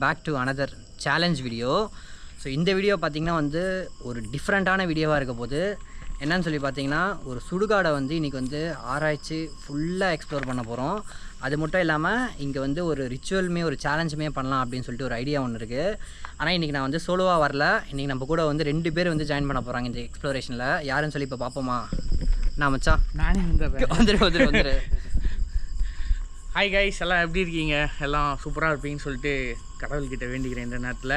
Back to another challenge video. So இந்த video பார்த்திங்கன்னா வந்து ஒரு டிஃப்ரெண்ட்டான வீடியோவாக இருக்க போது. என்னன்னு சொல்லி பார்த்தீங்கன்னா, ஒரு சுடுகாடை வந்து இன்றைக்கி வந்து ஆராய்ச்சி ஃபுல்லாக எக்ஸ்ப்ளோர் பண்ண போகிறோம். அது மட்டும் இல்லாமல் இங்கே வந்து ஒரு ரிச்சுவலுமே ஒரு சேலஞ்சுமே பண்ணலாம் அப்படின்னு சொல்லிட்டு ஒரு ஐடியா ஒன்று இருக்குது. ஆனால் இன்றைக்கி நான் வந்து சோலோவாக வரல. இன்றைக்கி நம்ம கூட வந்து 2 பேர் வந்து ஜாயின் பண்ண போகிறாங்க இந்த எக்ஸ்ப்ளோரேஷனில். யாருன்னு சொல்லி இப்போ பார்ப்போமா? நான் மச்சான் நானே வந்துரு. ஹாய் கைஸ், எல்லாம் எப்படி இருக்கீங்க? எல்லாம் சூப்பராக இருப்பீங்கன்னு சொல்லிட்டு கடவுள்கிட்ட வேண்டிக்கிறேன் இந்த நேரத்தில்.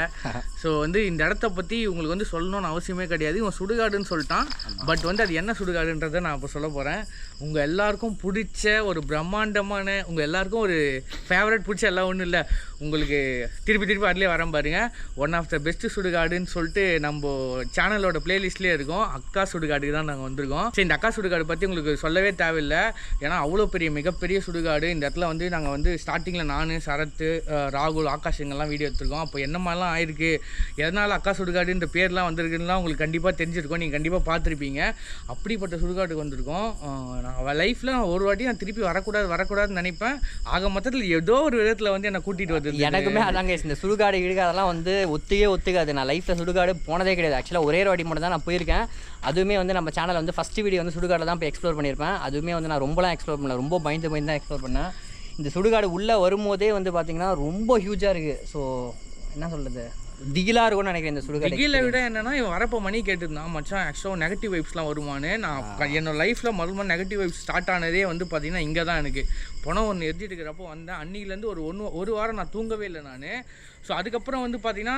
ஸோ வந்து இந்த இடத்த பற்றி உங்களுக்கு வந்து சொல்லணும்னு அவசியமே கிடையாது. இவன் சுடுகாடுன்னு சொல்லிட்டான். பட் வந்து அது என்ன சுடுகாடுன்றதை நான் இப்போ சொல்ல போகிறேன். உங்கள் எல்லாருக்கும் பிடிச்ச ஒரு பிரம்மாண்டமான, உங்கள் எல்லாருக்கும் ஒரு ஃபேவரட் பிடிச்ச எல்லாம் ஒன்றும் இல்லை, உங்களுக்கு திருப்பி அதிலே வரேன் பாருங்க. ஒன் ஆஃப் த பெஸ்ட்டு சுடுகாடுன்னு சொல்லிட்டு நம்ம சேனலோட பிளேலிஸ்ட்லேயே இருக்கும். அக்கா சுடுகாடுக்கு தான் நாங்கள் வந்திருக்கோம். சரி, இந்த அக்கா சுடுகாடு பற்றி உங்களுக்கு சொல்லவே தேவையில்லை. ஏன்னா அவ்வளோ மிகப்பெரிய சுடுகாடு. இந்த இடத்துல வந்து நாங்கள் வந்து ஸ்டார்டிங்கில் நான், சரத்து, ராகுல், ஆகாஷ் எல்லாம் வீடியோ எடுத்துருக்கோம். அப்போ என்ன மாதிரிலாம் ஆயிருக்கு, எதனால் அக்கா சுடுகாடுன்ற பேர்லாம் வந்திருக்குன்னா உங்களுக்கு கண்டிப்பாக தெரிஞ்சிருக்கோம். நீங்கள் கண்டிப்பாக பார்த்துருப்பீங்க. அப்படிப்பட்ட சுடுகாட்டுக்கு வந்திருக்கோம். நான் லைஃப்பில் ஒரு வாட்டி நான் திருப்பி வரக்கூடாதுன்னு நினைப்பேன். ஆக மொத்தத்தில் ஏதோ ஒரு விதத்தில் வந்து என்னை கூட்டிகிட்டு வருது. எனக்குமே அதாங்க, இந்த சுடுகாடு அதெல்லாம் வந்து ஒத்துக்காது. நான் லைஃப்பில் சுடுகாடு போனதே கிடையாது. ஆக்சுவலாக ஒரே வாட்டி மட்டும் தான் நான் போயிருக்கேன். அதுவுமே வந்து நம்ம சேனல் வந்து ஃபஸ்ட்டு வீடியோ வந்து சுடுகாடை தான் இப்போ எக்ஸ்ப்ளோர் பண்ணியிருப்பேன். அதுவுமே வந்து நான் ரொம்பலாம் எக்ஸ்ப்ளோர் பண்ணல, ரொம்ப பயந்து தான் எக்ஸ்ப்ளோர் பண்ணேன். இந்த சுடுகாடு உள்ளே வரும்போதே வந்து பார்த்திங்கன்னா ரொம்ப ஹியூஜாக இருக்குது. ஸோ என்ன சொல்கிறது, திகிலாக இருக்கும்னு நினைக்கிறேன் இந்த சுடுகாடு. திகிலை விட என்னன்னா, இவன் வரப்போ மணி கேட்டுருந்தான், மச்சான் ஆக்சுவலாக நெகட்டிவ் வைப்ஸ்லாம் வருமானு. நான் என்னோட லைஃப்பில் மறுபடியும் நெகட்டிவ் வைப்ஸ் ஸ்டார்ட் ஆனதே வந்து பார்த்தீங்கன்னா இங்கே தான். எனக்கு பணம் ஒன்று எடுத்துகிட்டு இருக்கிறப்போ வந்தேன். அன்னிலேருந்து ஒரு வாரம் நான் தூங்கவே இல்லை நான். ஸோ அதுக்கப்புறம் வந்து பார்த்தீங்கன்னா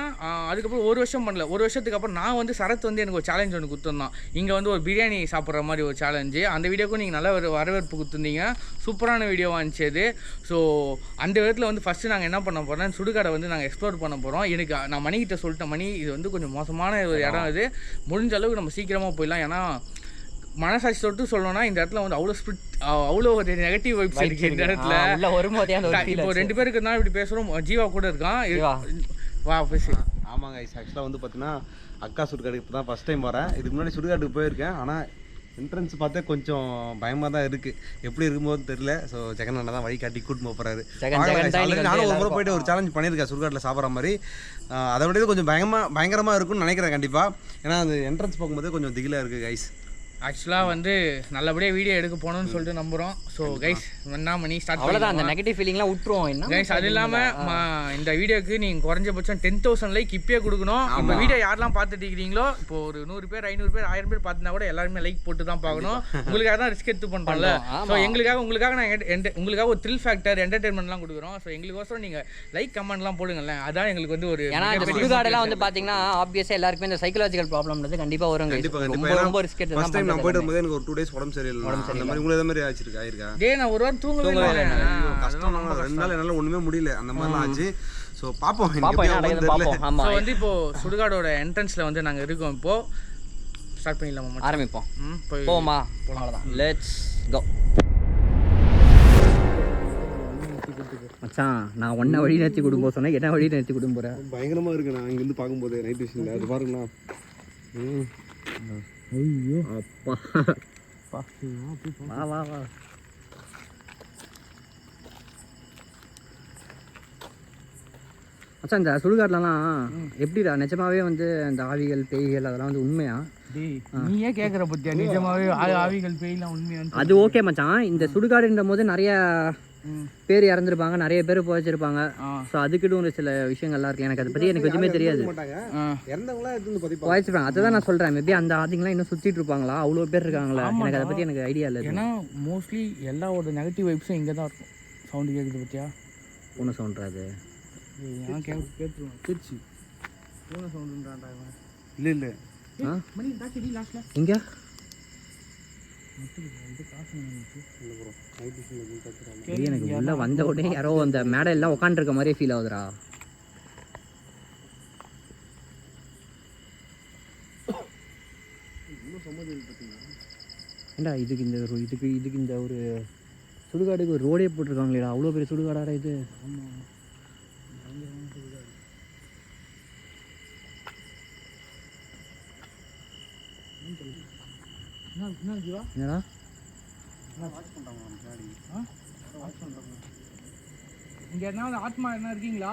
அதுக்கப்புறம் ஒரு வருஷம் பண்ணல. ஒரு வருஷத்துக்கு அப்புறம் நான் வந்து சரத் வந்து எனக்கு ஒரு சேலஞ்ச் ஒன்று கொடுத்துருந்தான். இங்கே வந்து ஒரு பிரியாணி சாப்பிட்ற மாதிரி ஒரு சேலஞ்சு. அந்த வீடியோக்கும் நீங்கள் நல்ல ஒரு வரவேற்பு கொடுத்துருந்தீங்க. சூப்பரான வீடியோவாக இருந்துச்சு அது. ஸோ அந்த விதத்தில் வந்து ஃபஸ்ட்டு நாங்கள் என்ன பண்ண போகிறோம், சுடுகாடை வந்து நாங்கள் எக்ஸ்ப்ளோர் பண்ண போகிறோம். எனக்கு நான் மணிக்கிட்ட சொல்லிட்டேன், மணி இது வந்து கொஞ்சம் மோசமான ஒரு இடம். இது முடிஞ்ச அளவுக்கு நம்ம சீக்கிரமாக போயிடலாம். ஏன்னா மனசாட்சி தொட்டு சொல்லணும்னா இந்த இடத்துல வந்து அவ்வளோ ஒரு நெகட்டிவ் வைப்ஸ் இருக்குது இந்த இடத்துல. இப்போ 2 பேருக்கு தான் இப்படி பேசுகிறோம். ஜீவா கூட இருக்கான். வா பேசு. ஆமாங்க, ஆக்சுவலாக வந்து பார்த்தீங்கன்னா அக்கா சுடுகாடுக்கு இப்போ தான் ஃபஸ்ட் டைம் வரேன். இதுக்கு முன்னாடி சுடுகாட்டுக்கு போயிருக்கேன். ஆனால் என்ட்ரன்ஸ் பார்த்தா கொஞ்சம் பயமாக தான் இருக்குது. எப்படி இருக்கும்போது தெரியல. ஸோ ஜெகன் அண்ணா தான் வழி காட்டி கூட்டு போகிறாரு. நானும் ஒரு முறை போய்ட்டு ஒரு சேலஞ்ச் பண்ணியிருக்கேன் சுடுகாட்டில் சாப்பிட்ற மாதிரி. அதை விட கொஞ்சம் பயங்கரமாக இருக்கும்னு நினைக்கிறேன் கண்டிப்பாக. ஏன்னா அந்த என்ட்ரன்ஸ் போகும்போது கொஞ்சம் திகிலாக இருக்குது கைஸ். ஆக்சுவலாக வந்து நல்லபடியாக வீடியோ எடுக்க போகணும்னு சொல்லிட்டு நம்புகிறோம். ஸோ கைஸ் மணி ஸ்டார்ட் அவ்வளோதான். அந்த நெகட்டிவ் ஃபீலிங்லாம் விட்டுருவோம் என்ன கைஸ். அது இல்லாமல் இந்த வீடியோக்கு நீங்கள் குறைஞ்சபட்சம் 10,000 லைக் இப்பயே கொடுக்கணும். இப்போ வீடியோ யாரெல்லாம் பார்த்துட்டு இருக்கிறீங்களோ, இப்போ ஒரு 100 பேர் 500 பேர் 1000 பேர் பார்த்துனா கூட எல்லாருமே லைக் போட்டு தான் பார்க்கணும். உங்களுக்காக தான் ரிஸ்க் எடுத்து பண்ணுறோம்ல. ஸோ உங்களுக்காக நான் உங்களுக்காக ஒரு த்ரில் ஃபேக்டர் என்டர்டைன்மெண்ட்லாம் கொடுக்குறோம். ஸோ எங்களுக்கோசரம் நீங்கள் லைக் கமெண்ட்லாம் போடுங்களேன். அதான் எங்களுக்கு வந்து ஒரு, ஏன்னா இந்த சுடுகாடெல்லாம் வந்து பார்த்தீங்கன்னா ஆப்வியஸாக எல்லாருக்குமே இந்த சைக்கலாஜிக்கல் ப்ராப்ளம்ன்றது கண்டிப்பாக வரும். ரொம்ப ரிஸ்க் எடுத்து நான் போயிட்டு வரும்போது எனக்கு ஒரு 2 days உடம்பு சரியில்லை. அந்த மாதிரி உங்களுக்கு மாதிரி ஆயிருக்கா? நான் ஒரு வாரம் தூங்கவே இல்லை. கஷ்டம். 2 நாள் என்னால ஒண்ணுமே முடியல. அந்த மாதிரிலாம் ஆச்சு. ஸோ பார்ப்போம். ஸோ வந்து இப்போ சுடுகாடோட என்ட்ரன்ஸ்ல வந்து நாங்கள் இருக்கோம். இப்போ ஸ்டார்ட் பண்ணிடலாமா? ஆரம்பிப்போம். போமா அவ்வளோதான். Let's go. மச்சான், நான் ஒன்றை வழி நிறுத்தி கொடுப்போம் சொன்னேன். என்ன வழி நிறுத்தி கொடுக்க போகிறேன்? பயங்கரமாக இருக்கு. நான் இங்கேருந்து பார்க்கும்போது நைட் விஷயம் அது பாருங்களா. ஐயோ அப்பா, வா வா வா. அச்சா, இந்த சுடுகாட்லலாம் எப்படிடா நிஜமாவே வந்து இந்த ஆவிகள் பேய்கள் அதெல்லாம் வந்து உண்மையா? நீயே கேட்குற பத்தியா? நிஜமாவே ஆவிகள் பேய்லாம் உண்மையா? அது ஓகே மச்சான். இந்த சுடுகாடுன்ற போது நிறைய பேர் இறந்துருப்பாங்க, நிறைய பேர் புதைச்சிருப்பாங்க. ஸோ அதுக்கிட்ட ஒரு சில விஷயங்கள்லாம் இருக்கு. எனக்கு அதை பற்றி எனக்கு எதுவுமே தெரியாது. புதைச்சிருப்பாங்க, அதுதான் நான் சொல்கிறேன். மேபி அந்த ஆதிங்கெலாம் இன்னும் சுற்றிட்டு இருப்பாங்களா? அவ்வளோ பேர் இருக்காங்களா? எனக்கு அதை பற்றி எனக்கு ஐடியா இல்லை. ஏன்னா மோஸ்ட்லி எல்லாவோட நெகட்டிவ் வைப்ஸும் இங்கே தான் இருக்கும். சவுண்டு கேட்குது பற்றியா? பூனை சவுண்ட்றாது. ஏன் கேட்டுருவோம் திருச்சி பூனை சவுண்டுன்றான்டா இவன். இல்லை இங்கே எனக்கு உள்ள வந்த உடனே யாரோ அந்த மேடை எல்லாம் உட்காந்துருக்க மாதிரியே ஃபீல் ஆகுதுடா. ஏண்டா இதுக்கு இந்த ஒரு சுடுகாடுக்கு ஒரு ரோடே போட்டிருக்காங்களேடா. அவ்வளோ பெரிய சுடுகாடாடா இது. என்னடா இங்கே என்ன ஆத்மா என்ன இருக்கீங்களா?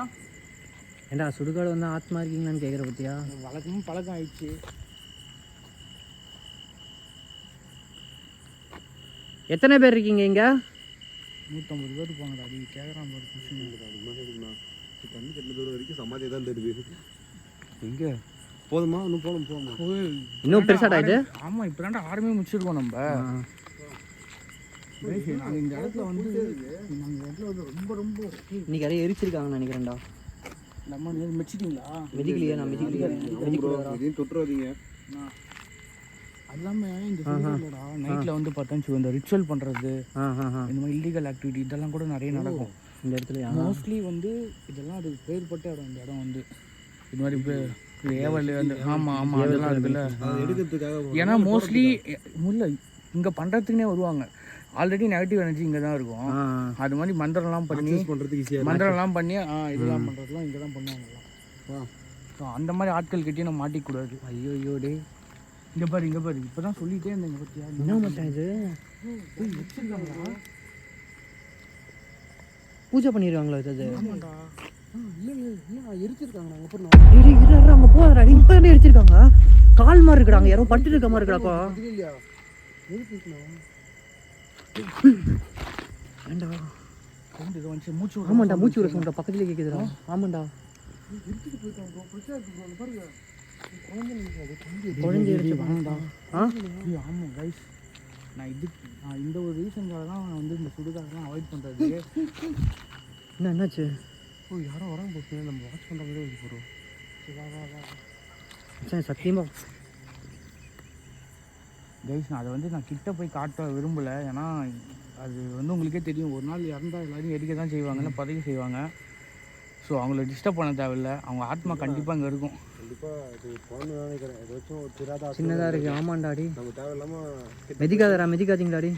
ஏண்டா சுடுகாடு வந்து ஆத்மா இருக்கீங்களான்னு கேட்குற பற்றியா? வழக்கமும் பழக்கம் ஆயிடுச்சு. எத்தனை பேர் இருக்கீங்க இங்கே? 150 பேர் இருப்பாங்கடா. அது கேட்குறான் பாரு கொஸ்டின். தண்ணி கட்டின தூரம் வரைக்கும் சமாதியாக தான் தெரியுது. எங்கே போதுமா? இன்னும் போதுமா? இன்னும் பெருசாடா இது? ஆமாம், இப்போ தாண்டா ஆரம்பி முடிச்சிருக்கோம் நம்ம. நாங்கள் இந்த இடத்துல வந்து ரொம்ப ரொம்ப இன்னைக்கு நிறைய எரிச்சிருக்காங்கன்னு நினைக்கிறேன்டா. நம்ம மெச்சிட்டிங்களா? மெதிக்கலையே, நான் மெதிக்கலையே. தொட்டுறாதீங்க. அது இல்லாமல் இந்த சுடுகாடா நைட்டில் வந்து பார்த்தா இந்த ரிச்சுவல் பண்ணுறது, இந்த மாதிரி இல்லீகல் ஆக்டிவிட்டி இதெல்லாம் கூட நிறைய நடக்கும் இந்த இடத்துல. மோஸ்ட்லி வந்து இதெல்லாம் அதுக்கு பேர்பட்ட இடம். இந்த இடம் வந்து இது மாதிரி ஏவல் வந்து ஆமாம் அதெல்லாம் இருக்குல்ல எடுக்கிறதுக்காக. ஏன்னா மோஸ்ட்லி இல்லை இங்கே பண்ணுறதுக்குனே வருவாங்க. ஆல்ரெடி நெகட்டிவ் எனர்ஜி இங்கே தான் இருக்கும். அது மாதிரி மந்திரம்லாம் பண்ணி மந்திரம்லாம் பண்ணி இதெல்லாம் பண்ணுறதுலாம் இங்கே தான் பண்ணுவாங்கலாம். ஸோ அந்த மாதிரி ஆட்கள் கிட்டே நம்ம மாட்டிக்கூடாது. ஐயோ டே, இங்கே பாரு இப்போ தான் சொல்லிகிட்டே இருந்தேன். பற்றியா என்ன மச்சான் இது? வச்சுருக்காங்களா? பூஜை பண்ணிடுவாங்களா இது? ஆமாண்டா. எரிச்சிருக்காங்க. அங்கே போகிறா, இப்போ தானே எரிச்சிருக்காங்க. கால் மாதிரி இருக்குடாங்க, யாரோ பட்டு இருக்க மாதிரி இருக்கடாப்பா. ஏண்டா மூச்சு ஆமாண்டா, மூச்சு விட சொல்ற பக்கத்துலேயே கேட்குதுடா. ஆமாண்டா, குழந்தை எடுத்துப்பாங்கடா. ஆமாம் கைஸ், நான் இந்த ஒரு ரீசனுக்காக தான் நான் வந்து இந்த சுடுகாடெல்லாம் அவாய்ட் பண்ணுறது. என்னாச்சு? யாரும் வராமல் போச்சு. நம்ம வாட்ச் பண்ணுற மாதிரி இருக்கு போகிறோம். சரி சத்தியமாக கைஸ், நான் அதை வந்து நான் கிட்ட போய் காட்ட விரும்பலை. ஏன்னா அது வந்து உங்களுக்கே தெரியும், ஒரு நாள் இறந்தால் எல்லாரும் எரிக்க தான் செய்வாங்க, இல்லை பதவி செய்வாங்க. ஸோ அவங்கள டிஸ்டர்ப் பண்ண தேவையில்லை. அவங்க ஆத்மா கண்டிப்பாக இங்கே இருக்கும். கண்டிப்பாக அது போகணும்னு நினைக்கிறேன். ஏதாச்சும் ஒரு திராதா சின்னதாக இருக்குது. ஆமாண்டாடி, நம்ம தேவையில்லாமல் மெதிக்காதீங்களாடி.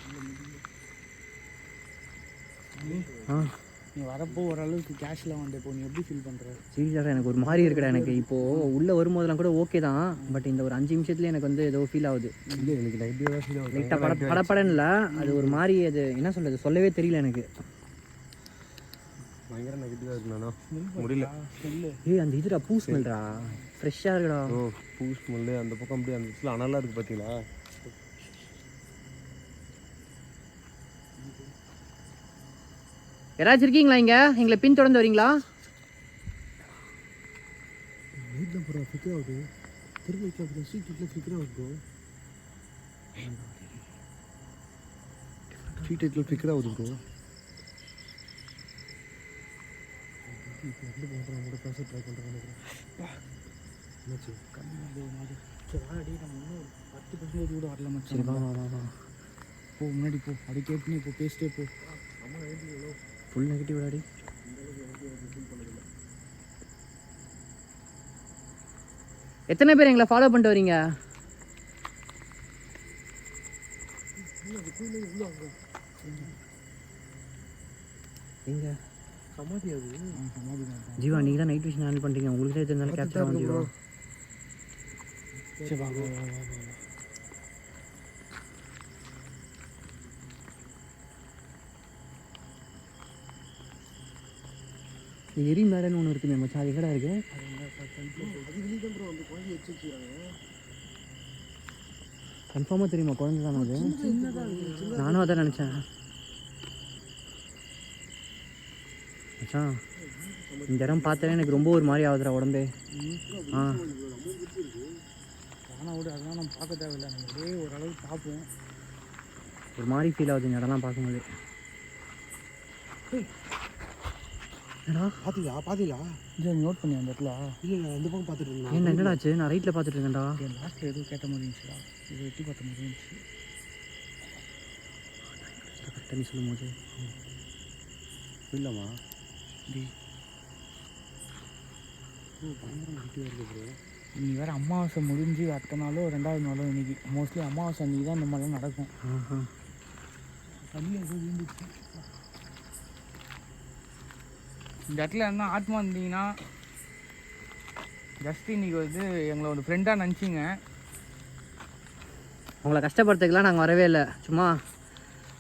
நீ வரப்போ ஓரளவுக்கு கேஷில் வந்து இப்போ நீ எப்படி ஃபீல் பண்ணுற? சீரியஸாக எனக்கு ஒரு மாதிரி இருக்குடா. எனக்கு இப்போது உள்ளே வரும்போதெல்லாம் கூட ஓகே தான், பட் இந்த ஒரு 5 நிமிஷத்துலேயே எனக்கு வந்து ஏதோ ஃபீல் ஆகுது. இல்லை, எனக்கு லைட்டாக தான் ஃபீல் ஆகுது. லைட்டாக படப்படன்னு இல்லை, அது ஒரு மாதிரி, அது என்ன சொல்கிறது, சொல்லவே தெரியல எனக்கு. பயங்கர நெகட்டிவாக இருக்கு. நானும் முடியல. அந்த இதுடா பூ ஸ்மெல்டா, ஃப்ரெஷ்ஷாக இருக்குடா. பூ ஸ்மெல்லு அந்த பக்கம் அப்படியே அந்த இடத்துல அனலாக இருக்குது பார்த்தீங்களா? யாராச்சும் இருக்கீங்களா இங்கே? எங்களை பின்தொடர்ந்து வரீங்களா? வீட்டில் போகிற ஃபிக்கர் ஆகுது. திரும்ப சீட்டில் ஃபிக்கர் ஆகுது. சீட்டில் ஃபிக்கர் ஆகுது ப்ரோ. எப்படி பண்ணுறேன் கூட பேச ட்ரை பண்ணுறேன். என்னாச்சு? சரி வாடி, நம்ம இன்னும் 10% கூட வரல மச்சான். போ முன்னாடி போ, அப்படி கேட்டு இப்போ பேசிட்டே போ. Full negative daddy. எத்தனை பேர் எங்களை ஃபாலோ பண்ணிட்டு வரீங்க? எங்க சமாதி அது? சமாதி ஜீவா, நீங்கள் தான் நைட் விஷன் ஹேண்டில் பண்ணுறீங்க, உங்களுக்கு தான் இருந்தாலும் கேப்சர் ஆகும் ஜீவா. சரி வா. எரி மேடன்னு ஒன்று இருக்குமே மச்சான், அது எங்கடா இருக்கு? கன்ஃபார்மாக தெரியுமா? குழந்தை தானே அது? நானும் அதான் நினச்சேன் மச்சான். இந்த இடம் பார்த்தாலே எனக்கு ரொம்ப ஒரு மாதிரி ஆகுதுடா உடம்பே. ஆனால் விட அதெல்லாம் நம்ம பார்க்க தேவையில்லை. நம்ம ஒரே ஓரளவுக்கு பார்ப்போம். ஒரு மாதிரி ஃபீல் ஆகுது இந்த இடம்லாம் பார்க்கும்போது. பாத்தீங்களா? இல்லை நோட் பண்ணி அந்த இடத்துல. இல்லை, அந்த பக்கம் பார்த்துட்டு இருந்தேன். ஏன் என்னடாச்சு? நான் ரைட்டில் பார்த்துட்டு இருக்கேன்டா. லாஸ்ட்டில் எதுவும் கேட்ட மாதிரி இருந்துச்சுடா, இது எட்டி பார்த்த மாதிரி இருந்துச்சு. கரெக்டாக நீ சொல்லும் போது இல்லைம்மா டி பயங்கர நெகட்டிவாக இருக்குது ப்ரோ. நீ வேறு அமாவாசை முடிஞ்சு அடுத்த நாளோ 2வது நாளோ இன்னைக்கு மோஸ்ட்லி அமாவாசை அன்றைக்கி தான் இந்த மாதிரிலாம் நடக்கும். தண்ணியில் எதுவும் இருந்துச்சு. இந்த இடத்துல என்ன ஆத்மா இருந்தீங்கன்னா ஜஸ்ட் இன்றைக்கி வந்து எங்களை ஒரு ஃப்ரெண்டாக நினச்சிங்க. உங்களை கஷ்டப்படுறதுக்கெலாம் நாங்கள் வரவே இல்லை, சும்மா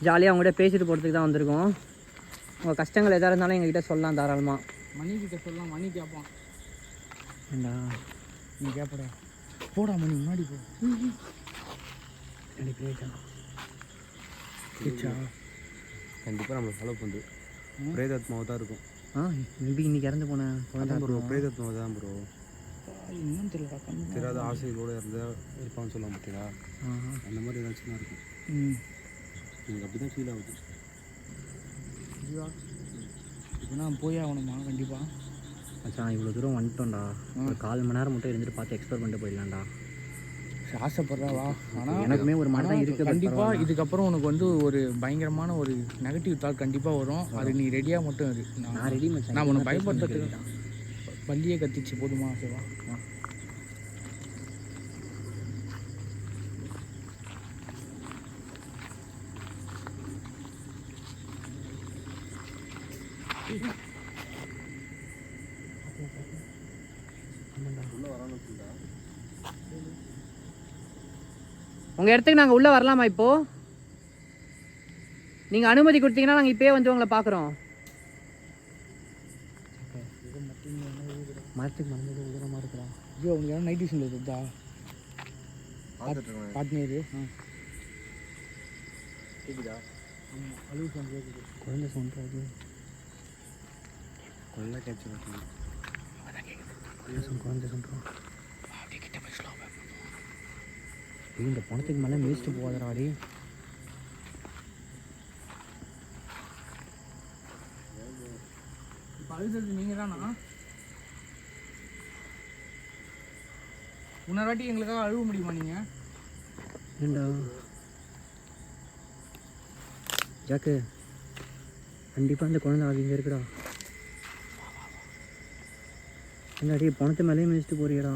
ஜாலியாக அவங்ககிட்ட பேசிட்டு போகிறதுக்கு தான் வந்திருக்கோம். உங்கள் கஷ்டங்கள் எதாக இருந்தாலும் எங்ககிட்ட சொல்லலாம் தாராளமாக. மணிக்கிட்ட சொல்லலாம், மணி கேட்பான். ஏண்டா நீ கேப்படா போடா மணி முன்னாடி போ ரெண்டு பேர் கேச்சா கண்டிப்பாக நம்மளை ஃபாலோ பண்ணுது பிரேதாத்மாவை தான் இருக்கும். மேபி இன்னைக்கு இறந்து போனேன் அதான் ப்ரோ பிரேதாத்மாவை தான் ப்ரோ. இன்னும் தெரியலடா கண்ணு தெரியாத ஆசைகளோடு இருந்தால் இருப்பான்னு சொல்ல மாட்டீங்களா? அந்த மாதிரி ஏதாச்சும் தான் இருக்கும். எனக்கு அப்படி தான் ஃபீல் ஆகுது. இப்போ நான் போய் ஆகணுமா கண்டிப்பாக? மச்சான் இவ்வளோ தூரம் வந்துட்டோம்டா, ஒரு 4 மணி நேரம் மட்டும் இருந்துட்டு பார்த்து எக்ஸ்ப்ளோர் பண்ணிட்டு போயிடலாம்டா. ஆசைப்படுறவா? ஆனால் எனக்குமே ஒரு மனம் தான் இருக்குது. கண்டிப்பாக இதுக்கப்புறம் உனக்கு வந்து ஒரு பயங்கரமான ஒரு நெகட்டிவ் தாட் கண்டிப்பாக வரும். அது நீ ரெடியாக மட்டும் இரு. நான் ரெடி மச்சான். நான் உன்னை பயப்படுறதுக்கு தான் பள்ளியே கத்திச்சு போதுமா? ஓகேவா? உங்கள் இடத்துக்கு நாங்கள் உள்ளே வரலாமா இப்போது? நீங்கள் அனுமதி கொடுத்தீங்கன்னா நாங்கள் இப்போயே வந்து உங்களை பார்க்குறோம். மரத்துக்கு மருந்து உதரமாக இருக்கிறோம். ஐயோ உனக்கு யாரும் நைட் விஷனில் இருக்குதா? பாட்னேரு கேக்குதா? ஆமாம் அழுவு சவுண்ட் கேட்குது. குழந்தை சவுண்ட் அது கொள்ளை கேட்சல் குழந்தை சொல்கிறோம். அப்படியே கிட்ட போய் ஸ்லோவாக இந்த பணத்துக்கு மேலே மேய்ச்சிட்டு போகாதராடி. இப்போ அழுது நீங்கள் தானா? இன்னொரு வாட்டி எங்களுக்காக அழுவ முடியுமா நீங்கள்? ஏண்டா ஜாக்கு, கண்டிப்பாக அந்த குழந்தை அது இங்கே இருக்குடா. என்னாடி பணத்து மேலேயே மேய்ச்சிட்டு போறியடா?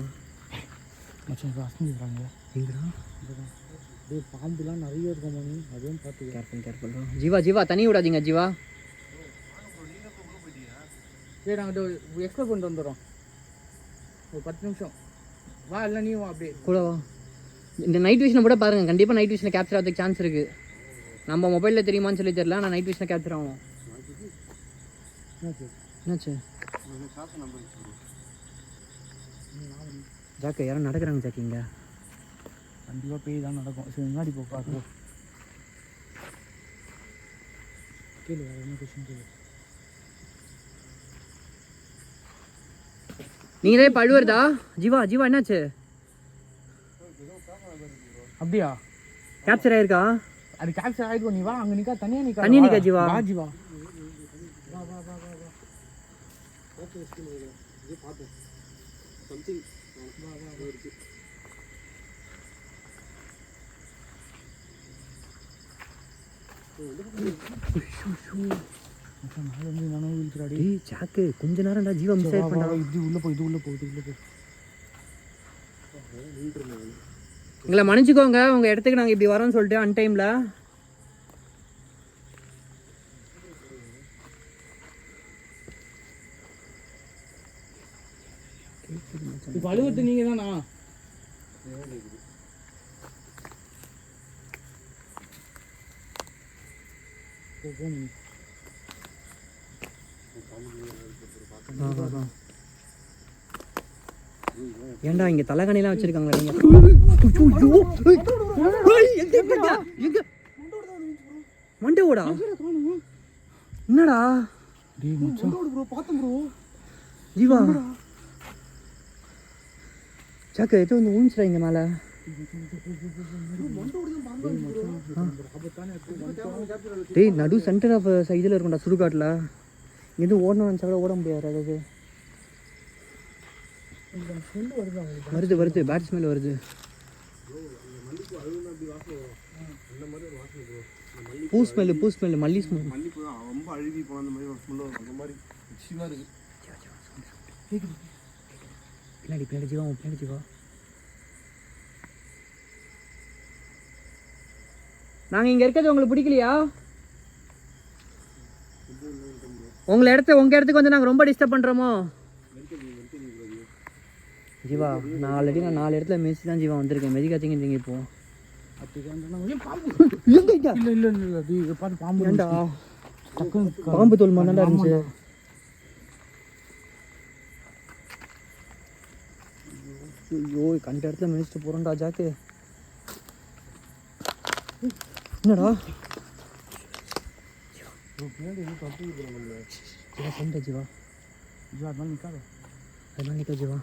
மச்சான் இப்போ அசந்திக்கிறாங்க. எங்கடா? அப்படியே பாம்புலாம் நிறைய இருக்கும் மணி, அதுவும் பார்த்து கேர்ஃபுல். ஜீவா ஜீவா தண்ணி விடாதீங்க ஜீவா. சரி நாங்கள் எக்ஸ்ப்ளோர் பண்ணிட்டு வந்துடுறோம். ஒரு 10 நிமிஷம் வா, இல்லை நீ வா அப்படியே கூட வா. இந்த நைட் விஷனை கூட பாருங்கள், கண்டிப்பாக நைட் விஷனை கேப்சர் ஆகிறதுக்கு சான்ஸ் இருக்குது. நம்ம மொபைலில் தெரியுமான்னு சொல்லி தெரியல, ஆனால் நைட் விஷனை கேப்சர் ஆகும். என்னாச்சு ஜாக்கு? யாரும் நடக்கிறாங்க ஜாக்கு இங்கே. கண்டிப்பாக பேய் தான் நடக்கும். சரி முன்னாடி போ பார்க்குறோம். கேளு வேறு என்ன கொஸ்டின் கேளு. நீங்களே பழுவருதா? ஜீவா ஜீவா என்னாச்சு? அப்படியா? கேப்சர் ஆயிருக்கா? அது கேப்சர் ஆகிடும். நீ வா, அங்கே நிற்கா, தனியாக நிற்கா. தனியாக நிற்கா ஜீவா. வா ஜீவா. சாக்கு கொஞ்ச நேரம்டா ஜீவா மிஸ் ஆகி பண்ணா. இது உள்ளே போய் இது உள்ளே போகுது உள்ளே போய். எங்களை மன்னிச்சுக்கோங்க, உங்கள் இடத்துக்கு நாங்கள் இப்படி வரோம்னு சொல்லிட்டு அன்டைமில். இப்போ அழுவத்து நீங்கள் தானா? ஏன்டா இங்கே தலைகாணிலாம் வச்சுருக்காங்களா நீங்கள்? மண்டே ஓடா என்னடா ஜீவா? சாக்கு எது வந்து ஊஞ்சிடா இங்கே மேலே. டேய் நடு சென்டர் ஆஃப் இதில் இருக்கும்டா சுடுகாட்டில். இங்கேருந்து ஓடணும்னு நினச்சா கூட ஓட முடியாது. அதாவது வருது வருது, பேட் ஸ்மெல் வருது. பூ ஸ்மெல்லு மல்லி ஸ்மெல். மல்லிப்பூ தான் ரொம்ப அழுகி போன அந்த மாதிரி ஒரு ஸ்மெல் வரும். அந்த மாதிரி சிவாக இருக்குது. பின்னாடி ஜீவா, பின்னாடி ஜீவா. நாங்கள் இங்கே இருக்கிறது உங்களுக்கு பிடிக்கலையா? உங்கள் இடத்துக்கு வந்து நாங்கள் ரொம்ப டிஸ்டர்ப் பண்ணுறோமோ? ஜீவா நான் ஆல்ரெடி 4 இடத்துல மேய்ச்சி தான் ஜீவா வந்திருக்கேன். மெதிக்காதீங்க இப்போ. பாம்பு தோல் மாதிரி தான் இருந்துச்சு. ஐயோ கண்ட இடத்துல மிதிச்சுட்டு போகிறோம்டா ஜாக்கு. என்னடா ஜீவா சொல்லிட்ட ஜீவா. ஜீவா அதனால நிற்காத, அதெல்லாம் நிற்க ஜீவா.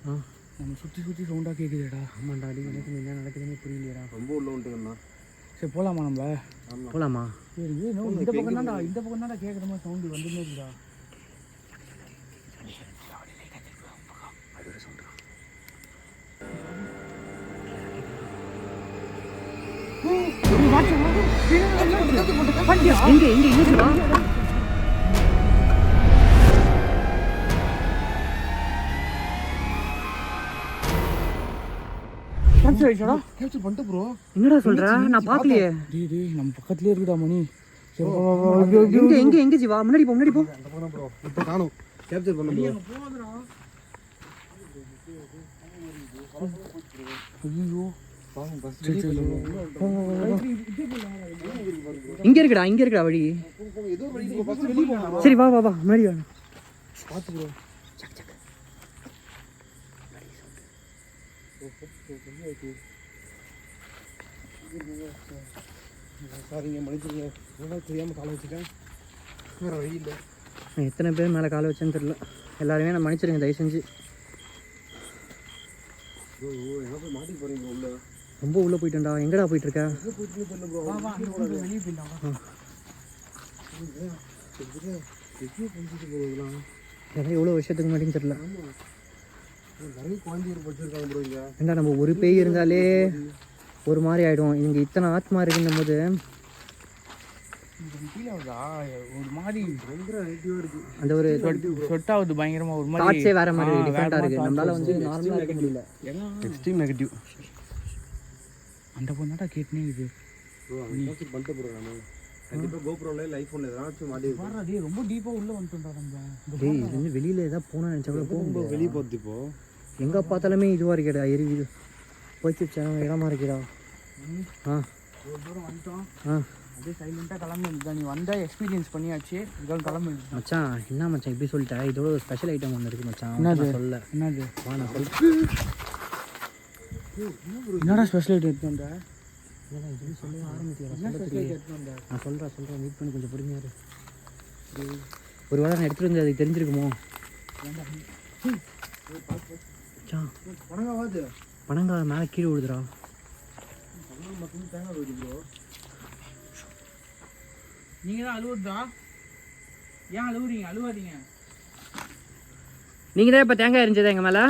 ஆ நம்ம சுற்றி சுற்றி சவுண்டாக கேட்குதுடா. ஆமாண்டா அடி எனக்கு என்ன நடக்குதுன்னு புரியலையடா. ரொம்ப உள்ள வந்துட்டுங்கண்ணா. சரி போகலாமா நம்ம? போகலாமா? சரி இந்த பக்கம் தான்டா, இந்த பக்கம் தான்டா கேட்குற மாதிரி சவுண்டு வந்துன்னே இருக்குடா. எங்க எங்க இருக்குடா? கேப்சர் பண்ணிட்டு ப்ரோ. என்னடா சொல்ற? நான் பார்க்கலையே. டேய் நம்ம பக்கத்துலேயே இருக்குடா மணி. எங்க எங்க எங்க ஜீவா? முன்னாடி போ முன்னாடி போ. அந்த பக்கம் ப்ரோ. இப்போ காணோம். கேப்சர் பண்ண ப்ரோ. ஐயோ பாருங்க பஸ் இங்க இருக்குடா வழி. ஏதோ வழி பஸ் வெளிய போலாம். சரி வா வா வா முன்னாடி வா. பாத்து ப்ரோ. சாரிங்க மன்னிச்சுங்க. ரொம்ப தெரியாம காலை வச்சுட்டேன். வேற வழி இல்லை. எத்தனை பேர் மேலே காலை வச்சேன்னு தெரியல. எல்லாருமே நான் மன்னிச்சிருங்க தயவு செஞ்சு. எங்க போய் மாட்டி போறீங்க உள்ள? ரொம்ப உள்ளே போயிட்டேன்டா. எங்கடா போயிட்டு இருக்க? வெளியே போயிட்டாங்க. ஏன்னா எவ்வளோ வருஷத்துக்கு முன்னாடின்னு தெரியல. நிறைய குழந்தைகள் படிச்சிருக்காங்க ப்ரோ இங்க. ஏண்டா நம்ம ஒரு பேய் இருந்தாலே ஒரு மாதிரி ஆகிடும். இங்கே இத்தனை ஆத்மா இருக்குன்னும் போது ஒரு மாதிரி அந்த ஒரு சொட் ஆகுது பயங்கரமாக. ஒரு மாதிரி தாட்ஸே வேறு மாதிரி டிஃப்ரெண்ட்டாக இருக்குது. நம்மளால் வந்து நார்மலாக இருக்க முடியல. Extreme negative. அந்த பொண்ணாட்டா கேட்டுனே இது பண்ணிட்டு ப்ரோ. நான் கண்டிப்பாக கோப்ரோல லைஃப் ஒன்று ஏதாச்சும் மாட்டி பாடுறா. ரொம்ப டீப்பாக உள்ளே வந்துட்டோம்டா நம்ம. டேய் இது வந்து வெளியில் ஏதாவது போகணும்னு நினச்சா கூட போக வெளியே போகிறது இப்போ எங்கே பார்த்தாலுமே இதுவாக இருக்கடா. எரிவிது போய்ச்சி சேனல் இடமா இருக்கிறா. ஆ ஒரு தூரம் வந்துட்டோம். ஆ அப்படியே சைலண்ட்டாக கிளம்பி வந்துட்டா. நீ வந்தால் எக்ஸ்பீரியன்ஸ் பண்ணியாச்சு. இதெல்லாம் கிளம்பி மச்சான். என்ன மச்சான் இப்படி சொல்லிட்டேன்? இதோட ஒரு ஸ்பெஷல் ஐட்டம் ஒன்று இருக்குது மச்சான். என்னது? சொல்ல என்னது? வா நான் சொல்கிறேன். என்னடா ஸ்பெஷல் ஐட்டம் எடுத்து வந்தேன்? இதெல்லாம் எதுவும் சொல்ல ஆரம்பிக்கிறேன். எடுத்து வந்தேன் நான் சொல்கிறேன் வெயிட் பண்ணி கொஞ்சம் பொறுமையாக இரு. ஒரு வேளை நான் எடுத்துகிட்டு வந்து அதுக்கு தெரிஞ்சிருக்குமோ? மச்சான் பணங்காவாது பனங்காய் மேலே கீழே விழுதுடா. மட்டும் தேங்காய் வருது ப்ரோ. நீங்கள் தான் அழுவுறதா? ஏன் அழுவுறீங்க? அழுவாதீங்க. நீங்கள் தான் இப்போ தேங்காய் எரிஞ்சதா எங்கள் மேலே?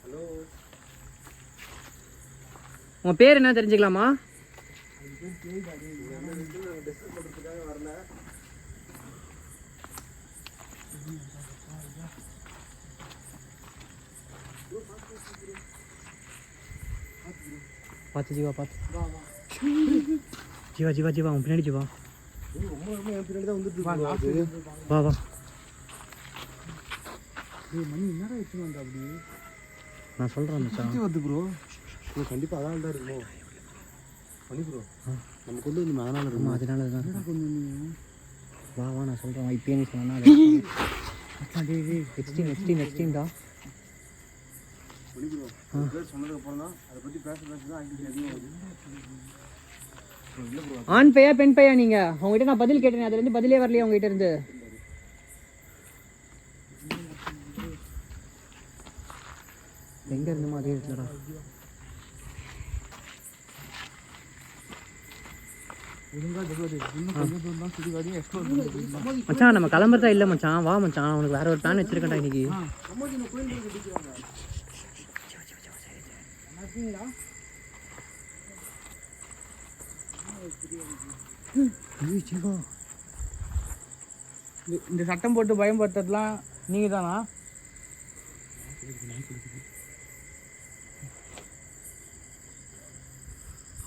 ஹலோ உங்கள் பேர் என்ன தெரிஞ்சுக்கலாமா? வரல. பார்த்து ஜீவா பார்த்து. ஜீவா ஜீவா ஜீவா அவன் பின்னாடி ஜீவா. ரொம்ப என் பின்னாடி தான் வந்துட்டு வா வா. மணி என்னடா எடுத்து வந்தா? அப்படி நான் சொல்கிறேன் மச்சான். வருது ப்ரோ. கண்டிப்பாக அதனால தான் இருக்குமோ பண்ணி ப்ரோ. நம்ம கொண்டு வந்து அதனால ஆமாம் இருக்குமா? அதனால தான். கொஞ்சம் வா வா நான் சொல்கிறேன். இப்பயே நீ சொன்னா நெக்ஸ்ட் டீம்டா. பண்ணி ப்ரோ. பேர் சொன்னதுக்கப்புறம் தான் அதை பற்றி பேச தான் ஆக்டிவிட்டி அதிகம் வருது. இல்லை ப்ரோ. ஆண் பையா பெண் பையா நீங்கள்? அவங்ககிட்ட நான் பதில் கேட்டேன். அதுலேருந்து பதிலே வரலையே அவங்ககிட்ட இருந்து. எங்கே இருந்துமா அதே இடத்துலடா. ஒழுங்காக டெவலப் இன்னும் கொஞ்சம் தூரம் தான் சுடுகாடி எக்ஸ்ப்ளோர் பண்ணி. மச்சான் நம்ம கிளம்புறதா இல்லை மச்சான். வா மச்சான் அவனுக்கு வேற ஒரு பிளான் வச்சிருக்கேன்டா இன்னைக்கு. இந்த சட்டம் போட்டு பயன்படுத்துறதுலாம் நீங்கள் தானா?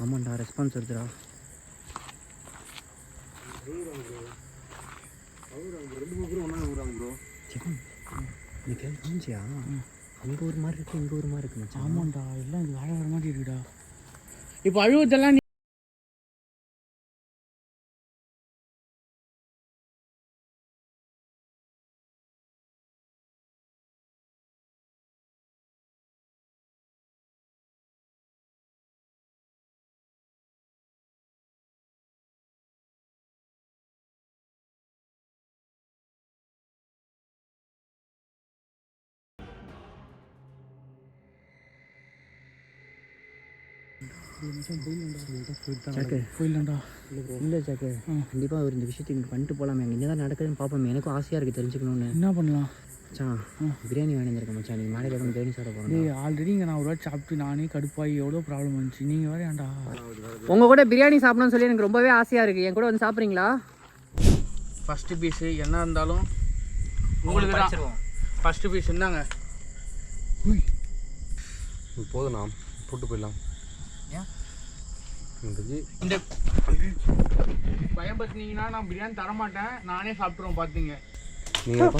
ஆமாண்டா ரெஸ்பான்ஸ் வருதுடா. நீ கேள்விச்சியா? அங்கே ஒரு மாதிரி இருக்கு இங்கே ஒரு மாதிரி இருக்கு மச்சான். ஆமாண்டா எல்லாம் இது வேற மாதிரி இருக்குடா. இப்போ அழுவதெல்லாம் போயிடலாம்டா. இல்லை சாக்கு கண்டிப்பாக ஒரு இந்த விஷயத்தை இங்கே பண்ணிட்டு போகலாமே அங்கே என்ன தான் நடக்குதுன்னு பார்ப்போமே. எனக்கும் ஆசையாக இருக்குது தெரிஞ்சுக்கணுன்னு. என்ன பண்ணலாம் மச்சான் பிரியாணி வாங்கியிருக்கேன் மச்சான். நீங்கள் மேலே வந்து பிரியாணி சாப்பிட போகிறேன். டேய் ஆல்ரெடி இங்கே நான் ஒரு வாட்டி சாப்பிட்டு நானே கடுப்பாகி எவ்வளோ ப்ராப்ளம் வந்துச்சு. நீங்கள் வேறு ஏன்டா உங்கள் கூட பிரியாணி சாப்பிடணும்னு சொல்லி எனக்கு ரொம்பவே ஆசையாக இருக்குது. என் கூட வந்து சாப்பிட்றீங்களா? ஃபஸ்ட்டு பீஸு என்ன இருந்தாலும் உங்களுக்கு தான். ஃபஸ்ட்டு பீஸ் இருந்தாங்க. போதுண்ணா போட்டு போயிடலாம். இந்த பயன்படுத்தினீங்கன்னா நான் பிரியாணி தரமாட்டேன், நானே சாப்பிட்ருவோம். பார்த்தீங்க நீங்கள்